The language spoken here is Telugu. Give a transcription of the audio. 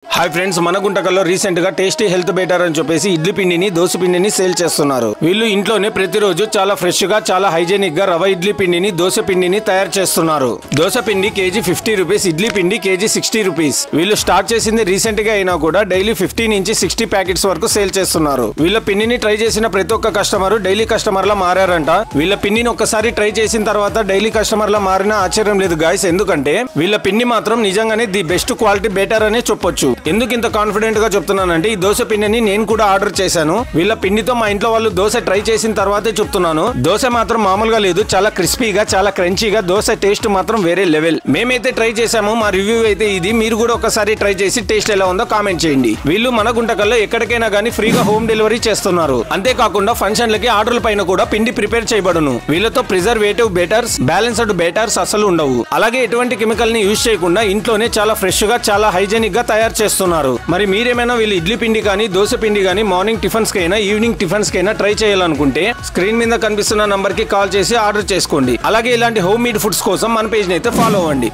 హాయ్ ఫ్రెండ్స్, మన గుంటకల్లో రీసెంట్ గా టేస్టీ హెల్త్ బెటర్ అని చెప్పేసి ఇడ్లీ పిండిని దోశ పిండిని సేల్ చేస్తున్నారు. వీళ్ళు ఇంట్లోనే ప్రతిరోజు చాలా ఫ్రెష్ గా చాలా హైజీనిక్ గా రవ ఇడ్లీ పిండిని దోశ పిండిని తయారు చేస్తున్నారు. దోశ పిండి కేజీ 50 రూపీస్, ఇడ్లీ పిండి కేజీ 60 రూపీస్. వీళ్ళు స్టార్ట్ చేసింది రీసెంట్ గా అయినా కూడా డైలీ 50 నుంచి 60 ప్యాకెట్స్ వరకు సేల్ చేస్తున్నారు. వీళ్ళ పిండిని ట్రై చేసిన ప్రతి ఒక్క కస్టమర్ డైలీ కస్టమర్ లా మారారంట. వీళ్ళ పిండిని ఒక్కసారి ట్రై చేసిన తర్వాత డైలీ కస్టమర్ లా మారిన ఆశ్చర్యం లేదు గాయస్. ఎందుకంటే వీళ్ళ పిండి మాత్రం నిజంగానే ది బెస్ట్ క్వాలిటీ బెటర్ అనే చెప్పొచ్చు. ఎందుకు ఇంత కాన్ఫిడెంట్ గా చెప్తున్నానంటే ఈ దోశ పిండిని నేను కూడా ఆర్డర్ చేశాను. వీళ్ళ పిండితో మా ఇంట్లో వాళ్ళు దోశ ట్రై చేసిన తర్వాతే చెప్తున్నాను. దోశ మాత్రం మామూలుగా లేదు, చాలా క్రిస్పీగా చాలా క్రంచీగా, దోశ టేస్ట్ మాత్రం వేరే లెవెల్. మేమైతే ట్రై చేసాము, మా రివ్యూ అయితే ఇది. మీరు కూడా ఒకసారి ట్రై చేసి టేస్ట్ ఎలా ఉందో కామెంట్ చేయండి. వీళ్ళు మన గుంటకల్లో ఎక్కడికైనా గానీ ఫ్రీగా హోమ్ డెలివరీ చేస్తున్నారు. అంతేకాకుండా ఫంక్షన్లకి ఆర్డర్ల పైన కూడా పిండి ప్రిపేర్ చేయబడును. వీళ్ళతో ప్రిజర్వేటివ్ బెటర్స్, బ్యాలెన్స్డ్ బెటర్స్ అసలు ఉండవు. అలాగే ఎటువంటి కెమికల్ ని యూజ్ చేయకుండా ఇంట్లోనే చాలా ఫ్రెష్ గా చాలా హైజీనిక్ గా తయారు చేస్తున్నారు. మరి మీరేమైనా వీళ్ళు ఇడ్లీ పిండి కానీ దోశ పిండి కానీ మార్నింగ్ టిఫిన్స్ కైనా ఈవినింగ్ టిఫిన్స్ కైనా ట్రై చేయాలనుకుంటే స్క్రీన్ మీద కనిపిస్తున్న నంబర్ కి కాల్ చేసి ఆర్డర్ చేసుకోండి. అలాగే ఇలాంటి హోమ్ మేడ్ ఫుడ్స్ కోసం మన పేజ్ ని అయితే ఫాలో అవ్వండి.